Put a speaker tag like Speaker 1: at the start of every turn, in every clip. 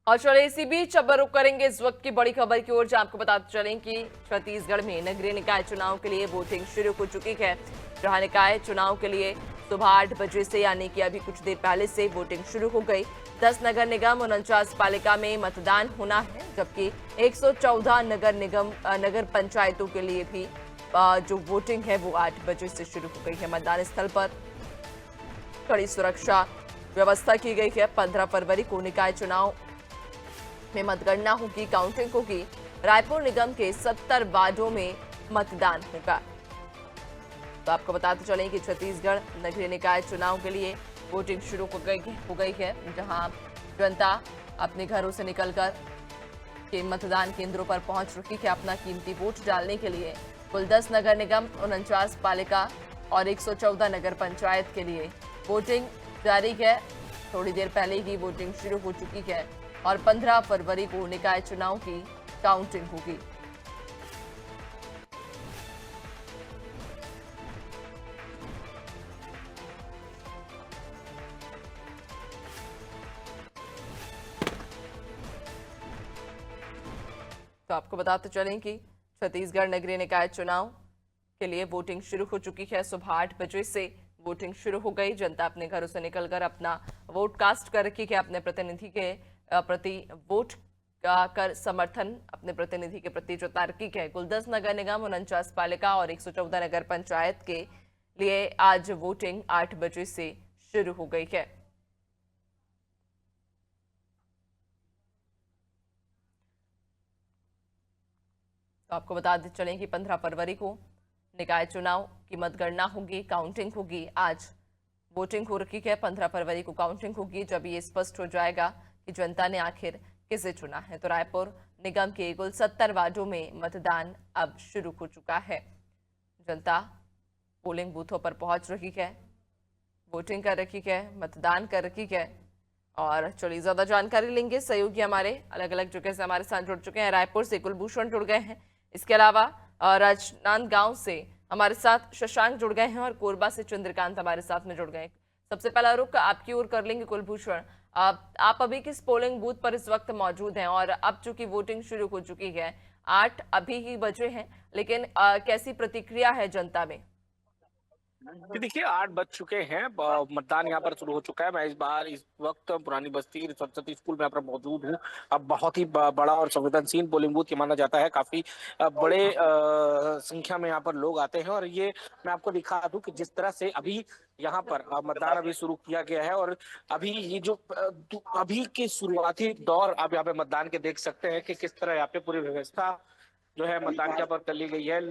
Speaker 1: और चले इसी बीच अब रुक करेंगे इस वक्त की बड़ी खबर की ओर, जहां आपको बताते चलें कि छत्तीसगढ़ में नगरीय निकाय चुनाव के लिए वोटिंग शुरू हो चुकी है। जहां निकाय चुनाव के लिए सुबह 8 बजे से यानी कि अभी कुछ देर पहले से वोटिंग शुरू हो गई। 10 नगर निगम और 49 पालिका में मतदान होना है, जबकि 114 नगर पंचायतों के लिए भी जो वोटिंग है वो 8 बजे से शुरू हो गई है। मतदान स्थल पर कड़ी सुरक्षा व्यवस्था की गई है। 15 फरवरी को निकाय चुनाव में मतगणना होगी, काउंटिंग होगी। रायपुर निगम के 70 वार्डों में मतदान होगा। तो आपको बताते चलें कि छत्तीसगढ़ नगरीय निकाय चुनाव के लिए वोटिंग शुरू हो गई है, जहां जनता अपने घरों से निकलकर के मतदान केंद्रों पर पहुंच रही है अपना कीमती वोट डालने के लिए। कुल 10 नगर निगम, 49 पालिका और 114 नगर पंचायत के लिए वोटिंग जारी है। थोड़ी देर पहले ही वोटिंग शुरू हो चुकी है और 15 फरवरी को निकाय चुनाव की काउंटिंग होगी। तो आपको बताते चलें कि छत्तीसगढ़ नगरीय निकाय चुनाव के लिए वोटिंग शुरू हो चुकी है। सुबह 8 बजे से वोटिंग शुरू हो गई। जनता अपने घरों से निकलकर अपना वोट कास्ट कर रखी है, अपने प्रतिनिधि के प्रति वोट कर समर्थन अपने प्रतिनिधि के प्रति जता रखी है। कुल 10 नगर निगम, 49 पालिका और 114 नगर पंचायत के लिए आज वोटिंग 8 बजे से शुरू हो गई है। तो आपको बता दें चलें कि 15 फरवरी को निकाय चुनाव की मतगणना होगी, काउंटिंग होगी। आज वोटिंग हो रखी है, 15 फरवरी को काउंटिंग होगी, जब ये स्पष्ट हो जाएगा कि जनता ने आखिर किसे चुना है। तो रायपुर निगम के कुल 70 वार्डों में मतदान अब शुरू हो चुका है। जनता पोलिंग बूथों पर पहुंच रही है, वोटिंग कर रखी है, मतदान कर रखी है। और चलिए ज्यादा जानकारी लेंगे, सहयोगी हमारे अलग अलग जगह से हमारे साथ जुड़ चुके हैं। रायपुर से कुलभूषण जुड़ गए हैं, इसके अलावा राजनांदगांव से हमारे साथ शशांक जुड़ गए हैं और कोरबा से चंद्रकांत हमारे साथ में जुड़ गए हैं। सबसे पहला रुख आपकी ओर कर लेंगे कुलभूषण। आप अभी किस पोलिंग बूथ पर इस वक्त मौजूद हैं? और अब चूंकि वोटिंग शुरू हो चुकी है, 8 अभी ही बजे हैं, लेकिन कैसी प्रतिक्रिया है जनता में?
Speaker 2: जी देखिए, 8 बज चुके हैं। मतदान यहाँ पर शुरू हो चुका है। मैं इस वक्त पुरानी बस्ती सरस्वती स्कूल में यहाँ पर मौजूद हूँ। अब बहुत ही बड़ा और संवेदनशील पोलिंग बूथ ये माना जाता है। काफी बड़े संख्या में यहाँ पर लोग आते हैं। और ये मैं आपको दिखा दूं कि जिस तरह से अभी यहाँ पर मतदान अभी शुरू किया गया है, और अभी ये जो अभी के शुरुआती दौर आप यहाँ पे मतदान के देख सकते हैं कि किस तरह यहाँ पे पूरी व्यवस्था जो है मतदान के यहाँ पर कर ली गई है।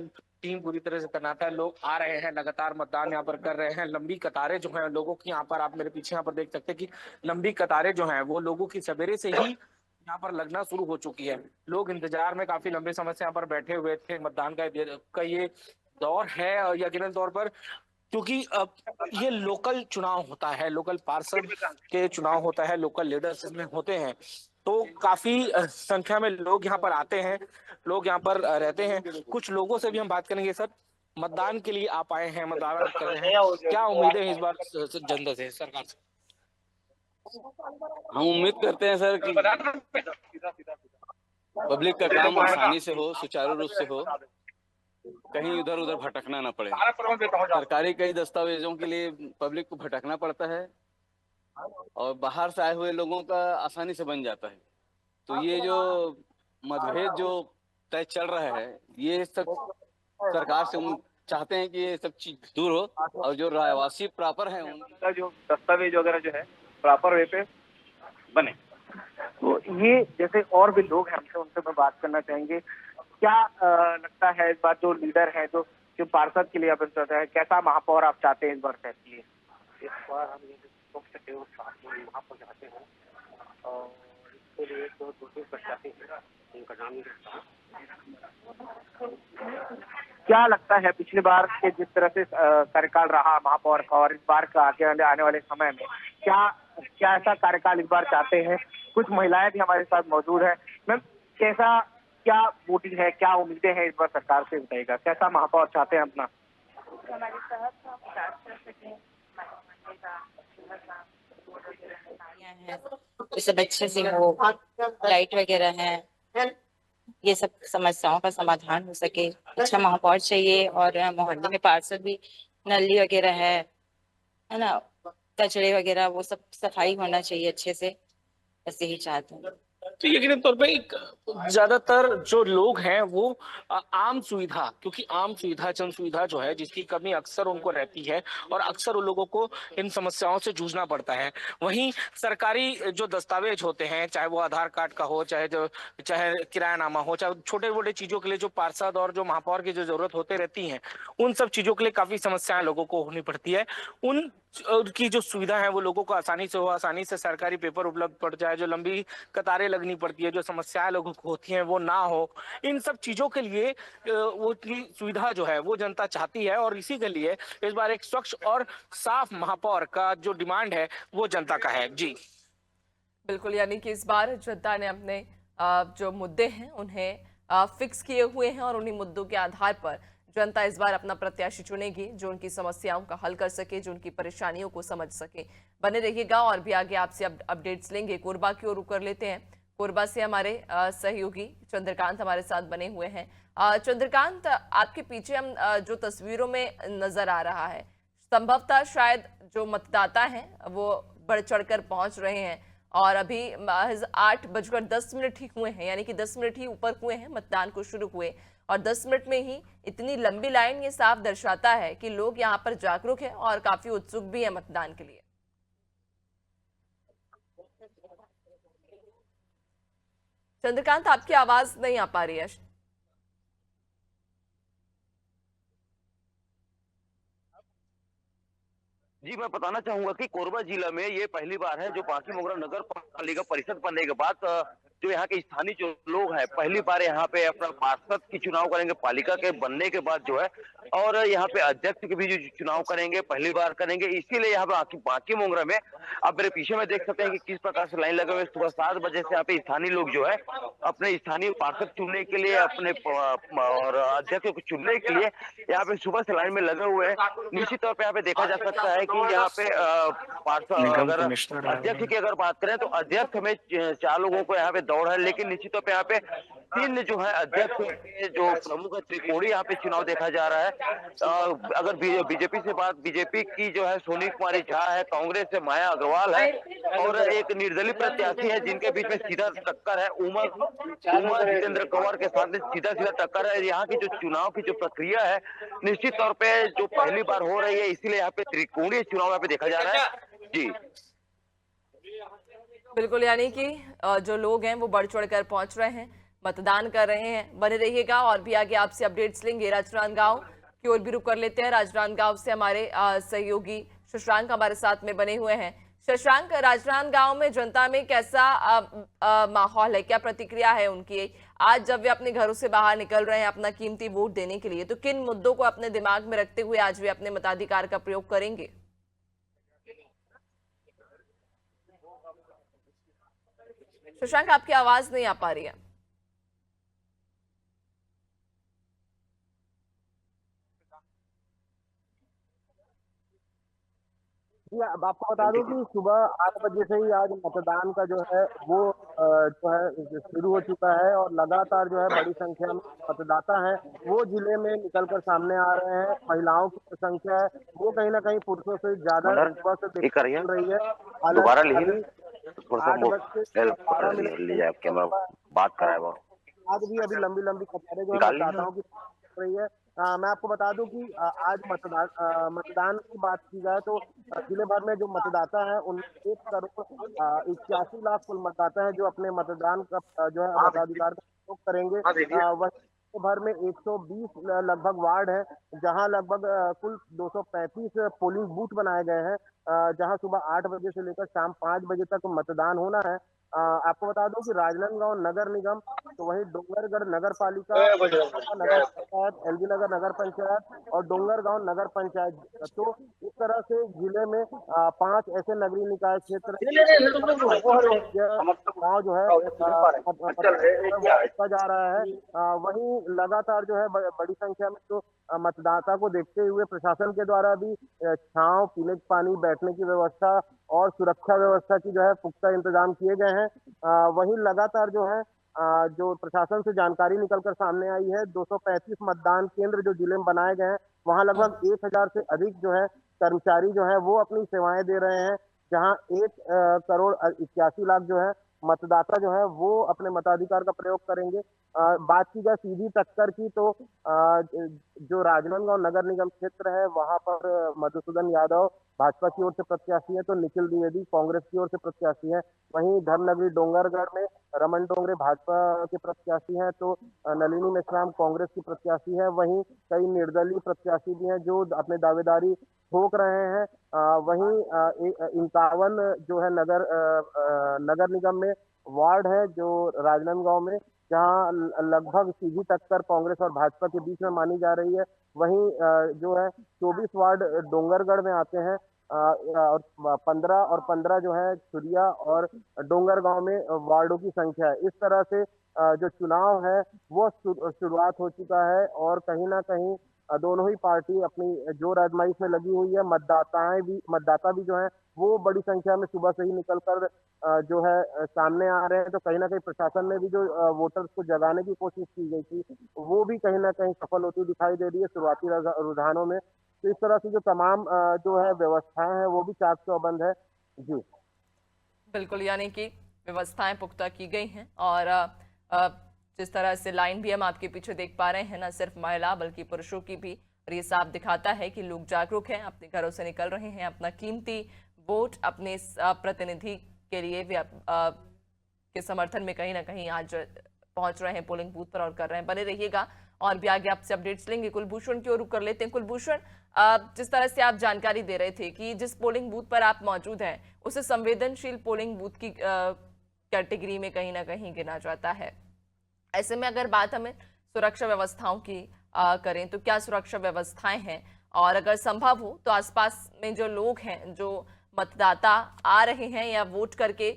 Speaker 2: टीम पूरी तरह से तैनात है, लोग आ रहे हैं, लगातार मतदान यहाँ पर कर रहे हैं। लंबी कतारें जो हैं लोगों की, यहाँ पर आप मेरे पीछे यहाँ पर देख सकते हैं कि लंबी कतारें जो हैं वो लोगों की सवेरे से ही यहाँ पर लगना शुरू हो चुकी है। लोग इंतजार में काफी लंबे समय से यहाँ पर बैठे हुए थे। मतदान का ये दौर है यकीनन तौर पर, क्योंकि ये लोकल चुनाव होता है, लोकल पार्षद के चुनाव होता है, लोकल लीडर्स इसमें होते हैं। तो काफी संख्या में लोग यहाँ पर आते हैं, लोग यहाँ पर रहते हैं। कुछ लोगों से भी हम बात करेंगे। सर, मतदान के लिए आप आए हैं, मतदान कर रहे हैं, क्या उम्मीदें हैं इस बार जनता से, सरकार से?
Speaker 3: हम उम्मीद करते हैं सर कि पब्लिक का काम आसानी से हो, सुचारू रूप से हो, कहीं इधर उधर भटकना ना पड़े। सरकारी कई दस्तावेजों के लिए पब्लिक को भटकना पड़ता है और बाहर से आए हुए लोगों का आसानी से बन जाता है। तो ये जो मतभेद जो तय चल रहा है, ये सब सरकार से हम चाहते हैं कि ये सब चीज दूर हो और जो रहवासी प्रॉपर है
Speaker 4: उनका जो दस्तावेज वगैरह जो है प्रॉपर वे पे बने। तो ये जैसे और भी लोग हैं हमसे, उनसे मैं बात करना चाहेंगे। क्या लगता है इस बार जो लीडर है, जो जो पार्षद के लिए आप चाहते हैं, कैसा महापौर आप चाहते हैं इस बार शहर के लिए? इस बार हम ये महापौर चाहते हैं और इसके लिए जो दूसरे प्रत्याशी हैं उनका नाम नहीं रखता। क्या लगता है पिछली बार के जिस तरह से कार्यकाल रहा महापौर का, और इस बार का आने वाले समय में क्या क्या ऐसा कार्यकाल इस बार चाहते हैं? कुछ महिलाएं भी हमारे साथ मौजूद है। मैम, कैसा क्या वोटिंग है, क्या उम्मीदें हैं इस बार सरकार से, बताइएगा कैसा महापौर चाहते हैं अपना?
Speaker 5: हमारे शहर का विकास कर सके, हमारे मोहल्ले का, शहर का, गलियां हैं ये सब अच्छे से हो, लाइट वगैरह है, ये सब समस्याओं का समाधान हो सके। अच्छा महापौर चाहिए और मोहल्ले में पार्षद भी, नली वगैरह है ना, कचरे वगैरह वो सब सफाई होना चाहिए अच्छे से, ऐसे ही चाहते हैं।
Speaker 2: तो यकीनी तौर पे एक ज्यादातर जो लोग हैं वो आम सुविधा, क्योंकि आम सुविधा जन सुविधा जो है जिसकी कमी अक्सर उनको रहती है और अक्सर उन लोगों को इन समस्याओं से जूझना पड़ता है। वहीं सरकारी जो दस्तावेज होते हैं, चाहे वो आधार कार्ड का हो, चाहे किरायानामा हो, चाहे छोटे मोटे चीजों के लिए जो पार्षद और जो महापौर की जो जरूरत होते रहती है, उन सब चीजों के लिए काफी समस्याएं लोगों को होनी पड़ती है। उन की जो सुविधा है वो लोगों को आसानी से हो, आसानी से सरकारी पेपर उपलब्ध पड़ जाए, जो लंबी कतारें लगनी पड़ती है, जो समस्याएं लोगों को होती हैं वो ना हो, इन सब चीजों के लिए वो की सुविधा जो है वो जनता चाहती है और इसी के लिए इस बार एक स्वच्छ और साफ महापौर का जो डिमांड है वो जनता का है। जी
Speaker 1: बिल्कुल, यानी कि इस बार जनता ने अपने जो मुद्दे हैं उन्हें फिक्स किए हुए हैं और उन्हीं मुद्दों के आधार पर जनता इस बार अपना प्रत्याशी चुनेगी जो उनकी समस्याओं का हल कर सके, जो उनकी परेशानियों को समझ सके। बने रहिएगा और भी आगे आपसे अपडेट्स लेंगे। कोरबा की ओर रुख कर लेते हैं। कोरबा से हमारे सहयोगी चंद्रकांत हमारे साथ बने हुए हैं। चंद्रकांत, आपके पीछे हम जो तस्वीरों में नजर आ रहा है, संभवतः शायद जो मतदाता हैं वो बढ़ चढ़कर पहुंच रहे हैं और अभी महज 8:10 ही हुए हैं, यानी कि 10 मिनट ही ऊपर हुए हैं मतदान को शुरू हुए और 10 मिनट में ही इतनी लंबी लाइन, ये साफ दर्शाता है कि लोग यहाँ पर जागरूक हैं और काफी उत्सुक भी है मतदान के लिए। चंद्रकांत, आपकी आवाज नहीं आ पा रही है।
Speaker 6: जी, मैं बताना चाहूंगा कि कोरबा जिला में ये पहली बार है जो बांकी मुगरा नगर पालिका परिषद बनने के बाद जो यहाँ के स्थानीय जो लोग हैं पहली बार यहाँ पे अपना पार्षद की चुनाव करेंगे पालिका के बनने के बाद जो है, और यहाँ पे अध्यक्ष के भी जो चुनाव करेंगे पहली बार करेंगे। इसीलिए यहाँ पे बांकी मुगरा में आप मेरे पीछे में देख सकते हैं कि किस प्रकार से लाइन लगे हुए। सुबह 7 बजे से यहाँ पे स्थानीय लोग जो है अपने स्थानीय पार्षद चुनने के लिए, अपने और अध्यक्ष को चुनने के लिए यहाँ पे सुबह से लाइन में लगे हुए हैं। निश्चित तौर पे यहाँ पे देखा जा सकता है कि यहाँ पे पार्षद, अगर अध्यक्ष की अगर बात करें तो अध्यक्ष में 4 लोगों को यहाँ पे दौड़ है, लेकिन निश्चित तौर पे यहाँ पे 3 जो है अध्यक्ष के जो प्रमुख त्रिकोणीय यहाँ पे चुनाव देखा जा रहा है। अगर बीजेपी से बात, बीजेपी की जो है सोनी कुमारी झा है, कांग्रेस से माया अग्रवाल है और एक निर्दलीय प्रत्याशी है जिनके बीच में सीधा टक्कर है, उमा जितेंद्र कंवर के साथ सीधा टक्कर है। यहाँ की जो चुनाव की जो प्रक्रिया है निश्चित तौर पे जो पहली बार हो रही है, इसीलिए यहाँ पे त्रिकोणीय चुनाव यहाँ पे देखा जा रहा है। जी
Speaker 1: बिल्कुल, यानी कि जो लोग हैं वो बढ़ चढ़कर पहुंच रहे हैं, मतदान कर रहे हैं। बने रहिएगा और भी आगे आपसे अपडेट्स लेंगे। राजनांदगांव की ओर भी रुख कर लेते हैं। राजनांदगांव से हमारे सहयोगी शशांक हमारे साथ में बने हुए हैं। शशांक, राजनांदगांव में जनता में कैसा माहौल है, क्या प्रतिक्रिया है उनकी आज जब वे अपने घरों से बाहर निकल रहे हैं अपना कीमती वोट देने के लिए? तो किन मुद्दों को अपने दिमाग में रखते हुए आज वे अपने मताधिकार का प्रयोग करेंगे? शशांक, आपकी आवाज नहीं आ पा रही है।
Speaker 7: जी, अब आपको बता दूं कि सुबह 8 बजे से ही आज मतदान का जो है वो जो है शुरू हो चुका है और लगातार जो है बड़ी संख्या में मतदाता हैं वो जिले में निकलकर सामने आ रहे हैं। महिलाओं की संख्या है वो कहीं ना कहीं पुरुषों से ज्यादा सुबह से देखने मिल रही है।
Speaker 6: दोबारा बात कराए वो
Speaker 7: आज भी अभी लंबी लंबी कतारें जो है मतदाताओं की रही है। मैं आपको बता दूं कि आज मतदान की बात की जाए तो जिले भर में जो मतदाता है उन 1,81,00,000 कुल मतदाता है जो अपने मतदान का जो है मताधिकार का प्रयोग करेंगे। वही भर में 120 लगभग वार्ड है जहां लगभग कुल 235 पोलिंग बूथ बनाए गए हैं, जहां सुबह 8 बजे से लेकर शाम 5 बजे तक मतदान होना है। आपको बता दूं कि राजनांदगांव नगर निगम, तो वही डोंगरगढ़ नगर पालिका, नगर पंचायत, एलबी नगर नगर पंचायत और डोंगरगांव नगर पंचायत, तो इस तरह से जिले में 5 ऐसे नगरीय निकाय क्षेत्र गाँव जो है जा रहा है। वहीं लगातार जो है बड़ी संख्या में जो मतदाता को देखते हुए प्रशासन के द्वारा भी छांव, पीने के पानी, बैठने की व्यवस्था और सुरक्षा व्यवस्था की जो है पुख्ता इंतजाम किए गए हैं। वहीं लगातार जो है जो प्रशासन से जानकारी निकलकर सामने आई है, 235 मतदान केंद्र जो जिले में बनाए गए हैं, वहां लगभग 1000 से अधिक जो है कर्मचारी जो है वो अपनी सेवाएं दे रहे हैं। जहां 1 करोड़ 81 लाख जो है मतदाता जो है वो अपने मताधिकार का प्रयोग करेंगे। बात की जाए सीधी टक्कर की तो जो राजनांदगांव नगर निगम क्षेत्र है वहां पर मधुसूदन यादव भाजपा की ओर से प्रत्याशी है, तो निखिल द्विवेदी कांग्रेस की ओर से प्रत्याशी है। वहीं धर्मनगरी डोंगरगढ़ में रमन डोंगरे भाजपा के प्रत्याशी हैं, तो नलिनी मेश्राम कांग्रेस की प्रत्याशी है। वहीं कई निर्दलीय प्रत्याशी भी हैं जो अपने दावेदारी ठोक रहे हैं। वहीं 51 जो है नगर निगम में वार्ड है जो राजनांदगांव में, जहां लगभग सीधी टक्कर कांग्रेस और भाजपा के बीच में मानी जा रही है। वहीं जो है 24 वार्ड डोंगरगढ़ में आते हैं और 15 जो है छुरिया और डोंगरगांव में वार्डों की संख्या है। इस तरह से जो चुनाव है वो शुरुआत हो चुका है और कहीं ना कहीं दोनों ही पार्टी अपनी जोर आजमाइश में लगी हुई है। मतदाता भी जो है वो बड़ी संख्या में सुबह से ही निकलकर जो है सामने आ रहे हैं। तो कहीं ना कहीं प्रशासन ने भी जो वोटर्स को जगाने की कोशिश की गई थी वो भी कहीं ना कहीं सफल होती दिखाई दे रही है शुरुआती रुझानों में। तो इस तरह से जो तमाम जो है व्यवस्थाएं हैं वो भी चाक चौबंद है जी।
Speaker 1: बिल्कुल, यानी कि व्यवस्थाएं पुख्ता की गई हैं और जिस तरह से लाइन भी हम आपके पीछे देख पा रहे हैं, न सिर्फ महिला बल्कि पुरुषों की भी, और ये साफ दिखाता है कि लोग जागरूक हैं, अपने घरों से निकल रहे हैं, अपना कीमती वोट अपने प्रतिनिधि के लिए के समर्थन में कहीं ना कहीं आज पहुंच रहे हैं पोलिंग बूथ पर और कर रहे हैं। बने रहिएगा और भी आगे आपसे अपडेट्स लेंगे। कुलभूषण की ओर रुख कर लेते हैं। कुलभूषण, जिस तरह से आप जानकारी दे रहे थे कि जिस पोलिंग बूथ पर आप मौजूद हैं उसे संवेदनशील पोलिंग बूथ की कैटेगरी में कहीं ना कहीं गिना जाता है। ऐसे में अगर बात हमें सुरक्षा व्यवस्थाओं की करें तो क्या सुरक्षा व्यवस्थाएं हैं, और अगर संभव हो तो आसपास में जो लोग हैं, जो मतदाता आ रहे हैं या वोट करके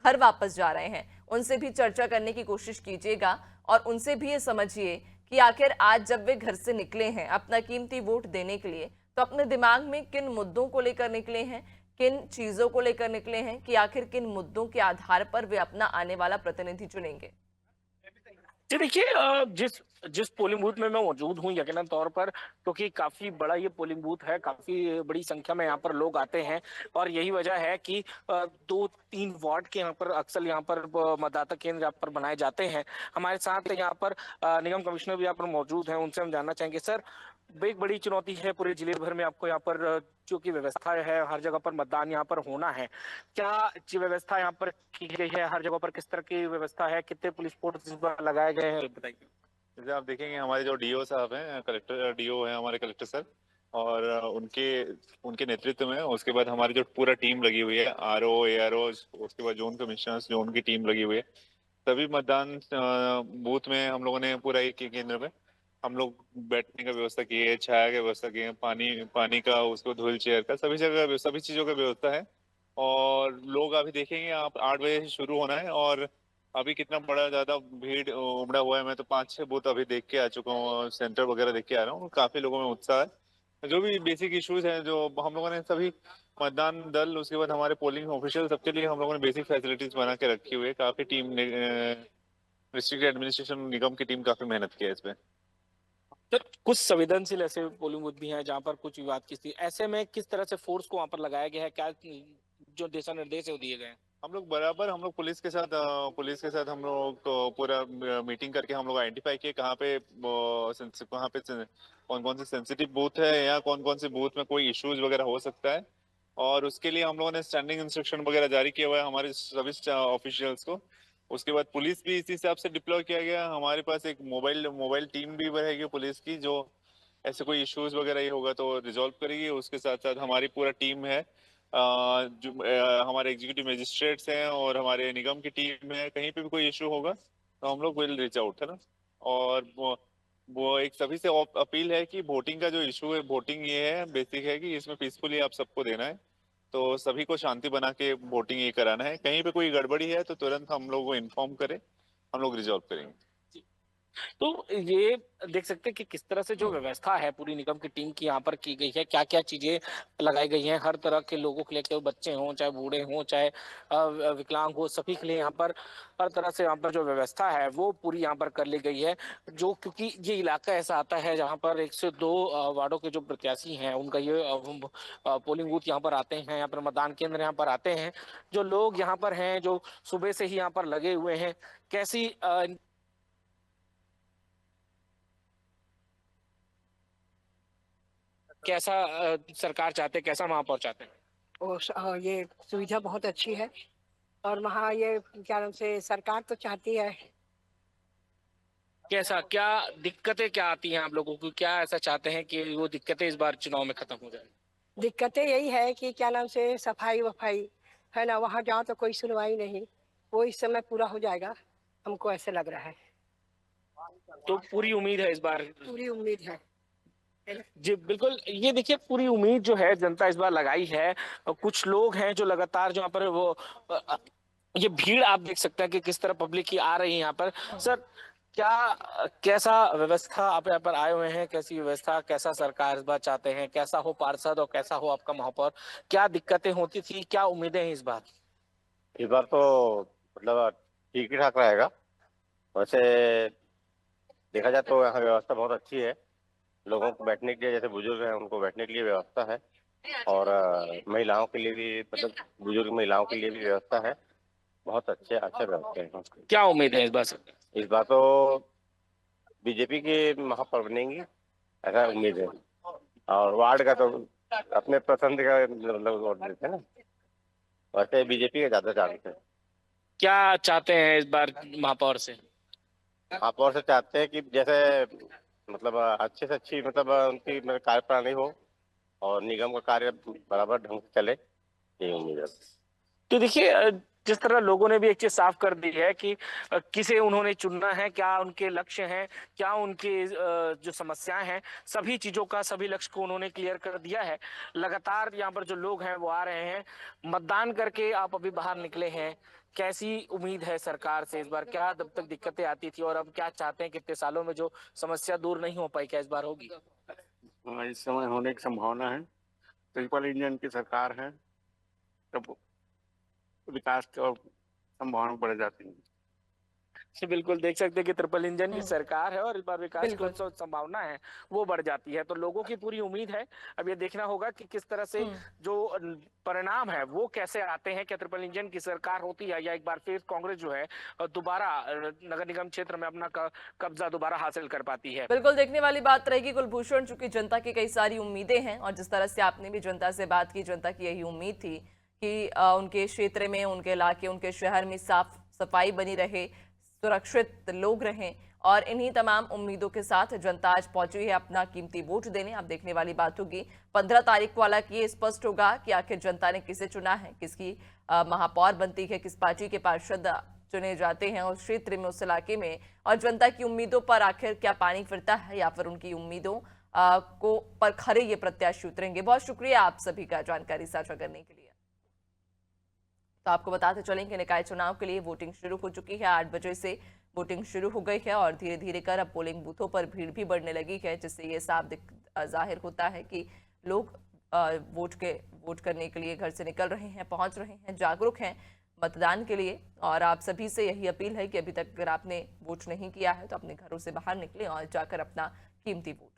Speaker 1: घर वापस जा रहे हैं, उनसे भी चर्चा करने की कोशिश कीजिएगा और उनसे भी ये समझिए कि आखिर आज जब वे घर से निकले हैं अपना कीमती वोट देने के लिए, तो अपने दिमाग में किन मुद्दों को लेकर निकले हैं, किन चीजों को लेकर निकले हैं, कि आखिर किन मुद्दों के आधार पर वे अपना आने वाला प्रतिनिधि चुनेंगे।
Speaker 2: जी देखिए, जिस पोलिंग बूथ में मैं मौजूद हूँ यकीनन तौर पर, क्योंकि काफी बड़ा ये पोलिंग बूथ है, काफी बड़ी संख्या में यहाँ पर लोग आते हैं और यही वजह है कि 2-3 वार्ड के यहाँ पर अक्सर यहाँ पर मतदाता केंद्र यहाँ पर बनाए जाते हैं। हमारे साथ यहाँ पर निगम कमिश्नर भी यहाँ पर मौजूद हैं, उनसे हम जानना चाहेंगे। सर, एक बड़ी चुनौती है पूरे जिले भर में आपको यहाँ पर जो की व्यवस्था है, हर जगह पर मतदान यहाँ पर होना है, क्या व्यवस्था यहाँ पर की गई है? हर जगह पर किस तरह की व्यवस्था है? कितने पुलिस फोर्स लगाए गए हैं, बताइए।
Speaker 8: जैसे आप देखेंगे हमारे जो डीओ साहब हैं, कलेक्टर डीओ हैं हमारे कलेक्टर सर, और उनके नेतृत्व में उसके बाद हमारी जो पूरा टीम लगी हुई है, आरओ एआरओ, उसके बाद जोन कमिश्नर्स, जोन की टीम लगी हुई है। सभी मतदान बूथ में हम लोगों ने पूरा एक केंद्र में हम लोग बैठने का व्यवस्था की है, छाया की व्यवस्था की है, पानी का, उसको व्हील चेयर का, सभी जगह सभी चीजों का व्यवस्था है। और लोग अभी देखेंगे आप 8 बजे से शुरू होना है और अभी कितना बड़ा ज्यादा भीड़ उमड़ा हुआ है। मैं तो 5-6 बूथ अभी देख के आ चुका हूँ, सेंटर वगैरह देख के आ रहा हूँ। काफी लोगों में उत्साह है। जो भी बेसिक इश्यूज हैं जो हम लोगों ने सभी मतदान दल, उसके बाद हमारे पोलिंग ऑफिशियल, सबके लिए हम लोगों ने बेसिक फैसिलिटीज बना के रखी हुई है। काफी टीम डिस्ट्रिक्ट एडमिनिस्ट्रेशन निगम की टीम काफी मेहनत की है इसमें।
Speaker 2: सर, कुछ संवेदनशील ऐसे पोलिंग बूथ भी हैं जहां पर कुछ विवाद की स्थिति, ऐसे में किस तरह से फोर्स को वहां पर लगाया गया है? क्या जो दिशा निर्देश है वो दिए गए हैं?
Speaker 8: हम लोग बराबर पुलिस के साथ हम लोग पूरा मीटिंग करके हम लोग आइडेंटिफाई किए कहाँ पे कौन कौन से सेंसिटिव बूथ है या कौन कौन से बूथ में कोई इश्यूज वगैरह हो सकता है। और उसके लिए हम लोगों ने स्टैंडिंग इंस्ट्रक्शन वगैरह जारी किया हुआ है हमारे सभी ऑफिशियल्स को। उसके बाद पुलिस भी इसी हिसाब से डिप्लॉय किया गया। हमारे पास एक मोबाइल टीम भी रहेगी पुलिस की, जो ऐसे कोई इश्यूज वगैरह ये होगा तो रिजॉल्व करेगी। उसके साथ साथ हमारी पूरा टीम है, जो हमारे एग्जीक्यूटिव मजिस्ट्रेट्स हैं और हमारे निगम की टीम है। कहीं पे भी कोई इशू होगा तो हम लोग विल रीच आउट, है ना। और वो एक सभी से अपील है कि वोटिंग का जो इशू है, वोटिंग ये है बेसिक है कि इसमें पीसफुली आप सबको देना है, तो सभी को शांति बना के वोटिंग ये कराना है। कहीं पे कोई गड़बड़ी है तो तुरंत हम लोग को इन्फॉर्म करें, हम लोग रिजॉल्व करेंगे।
Speaker 2: तो ये देख सकते हैं कि किस तरह से जो व्यवस्था है पूरी निगम की टीम की यहाँ पर की गई है, क्या क्या चीजें लगाई गई हैं हर तरह के लोगों के लिए, चाहे वो बच्चे हों, चाहे बूढ़े हों, चाहे विकलांग हो, सभी के लिए यहाँ पर हर तरह से यहाँ पर जो व्यवस्था है वो पूरी यहाँ पर कर ली गई है। जो क्योंकि ये इलाका ऐसा आता है जहाँ पर 102 वार्डों के जो प्रत्याशी हैं उनका ये पोलिंग बूथ यहाँ पर आते हैं, यहाँ पर मतदान केंद्र यहाँ पर आते हैं। जो लोग यहाँ पर हैं, जो सुबह से ही यहाँ पर लगे हुए हैं, कैसी कैसा सरकार चाहते हैं, कैसा महापौर चाहते हैं?
Speaker 9: ये सुविधा बहुत अच्छी है और वहाँ ये क्या नाम से सरकार तो चाहती है।
Speaker 2: कैसा, क्या दिक्कतें क्या आती हैं आप लोगों को, क्या ऐसा चाहते हैं कि वो दिक्कतें इस बार चुनाव में खत्म हो जाए?
Speaker 9: दिक्कतें यही है कि क्या नाम से सफाई वफाई है ना, वहाँ जाओ तो कोई सुनवाई नहीं, वो इस समय पूरा हो जाएगा, हमको ऐसे लग रहा है।
Speaker 2: तो पूरी उम्मीद है इस बार?
Speaker 9: पूरी उम्मीद है
Speaker 2: जी बिल्कुल, ये देखिए पूरी उम्मीद जो है जनता इस बार लगाई है। कुछ लोग हैं जो लगातार जो यहाँ पर वो ये भीड़ आप देख सकते हैं कि किस तरह पब्लिक की आ रही है यहाँ पर। सर, कैसा व्यवस्था आप यहाँ पर आए हुए हैं, कैसी व्यवस्था, कैसा सरकार इस बार चाहते हैं, कैसा हो पार्षद और कैसा हो आपका महापौर, क्या दिक्कतें होती थी, क्या उम्मीदें हैं इस बार?
Speaker 10: इस बार तो मतलब ठीक ही ठाक रहेगा। वैसे देखा जाए तो यहाँ व्यवस्था बहुत अच्छी है, लोगों को बैठने के लिए, जैसे बुजुर्ग हैं उनको बैठने के लिए व्यवस्था है, और महिलाओं के लिए भी, मतलब बुजुर्ग महिलाओं के लिए भी व्यवस्था है। बहुत अच्छा व्यवस्था है।
Speaker 2: क्या उम्मीद है इस बार?
Speaker 10: इस बार तो बीजेपी के महापौर बनेंगी, ऐसा उम्मीद है। और वार्ड का तो अपने पसंद का मतलब वोट देते हैं ना, वैसे बीजेपी का ज्यादा चांस है।
Speaker 2: क्या चाहते हैं इस बार महापौर से?
Speaker 10: महापौर से चाहते हैं कि जैसे मतलब अच्छे से अच्छी मतलब उनकी कार्यप्रणाली हो और निगम का कार्य बराबर ढंग से चले, ये उम्मीद है।
Speaker 2: तो देखिए जिस तरह लोगों ने भी एक चीज साफ कर दी है कि किसे उन्होंने चुनना है, क्या उनके लक्ष्य हैं, क्या उनके जो समस्याएं हैं, सभी चीजों का, सभी लक्ष्य को उन्होंने क्लियर कर दिया है। लगातार यहाँ पर जो लोग हैं वो आ रहे हैं। मतदान करके आप अभी बाहर निकले हैं, कैसी उम्मीद है सरकार से इस बार? क्या तब तक दिक्कतें आती थी और अब क्या चाहते हैं? कितने सालों में जो समस्या दूर नहीं हो पाई, क्या इस बार होगी?
Speaker 11: इस समय होने की संभावना है। ट्रिपल इंजन की सरकार है, तब विकास की और संभावना बढ़ जाती है।
Speaker 2: बिल्कुल देख सकते हैं कि ट्रिपल इंजन की सरकार है और इस बार विकास की जो संभावना है वो बढ़ जाती है। तो लोगों की पूरी उम्मीद है। अब ये देखना होगा कि किस तरह से जो परिणाम है वो कैसे आते हैं। क्या ट्रिपल इंजन की सरकार होती है या एक बार फिर कांग्रेस जो है दोबारा नगर निगम क्षेत्र में अपना कब्जा दोबारा हासिल कर पाती है?
Speaker 1: बिल्कुल देखने वाली बात रहेगी कुलभूषण, चूंकि जनता की कई सारी उम्मीदें हैं और जिस तरह से आपने भी जनता से बात की, जनता की यही उम्मीद थी कि उनके क्षेत्र में, उनके इलाके, उनके शहर में साफ सफाई बनी रहे, सुरक्षित लोग रहें, और इन्हीं तमाम उम्मीदों के साथ जनता आज पहुंची है अपना कीमती वोट देने। अब देखने वाली बात होगी 15 तारीख को, हालांकि ये स्पष्ट होगा कि आखिर जनता ने किसे चुना है, किसकी महापौर बनती है, किस पार्टी के पार्षद चुने जाते हैं उस क्षेत्र में, उस इलाके में, और जनता की उम्मीदों पर आखिर क्या पानी फिरता है या फिर उनकी उम्मीदों को पर खरे ये प्रत्याशी उतरेंगे। बहुत शुक्रिया आप सभी का जानकारी साझा करने के लिए। तो आपको बताते चलें कि निकाय चुनाव के लिए वोटिंग शुरू हो चुकी है। 8 बजे से वोटिंग शुरू हो गई है और धीरे धीरे कर अब पोलिंग बूथों पर भीड़ भी बढ़ने लगी है, जिससे ये साफ जाहिर होता है कि लोग वोट करने के लिए घर से निकल रहे हैं, पहुंच रहे हैं, जागरूक हैं मतदान के लिए। और आप सभी से यही अपील है कि अभी तक अगर आपने वोट नहीं किया है तो अपने घरों से बाहर निकलें और जाकर अपना कीमती वोट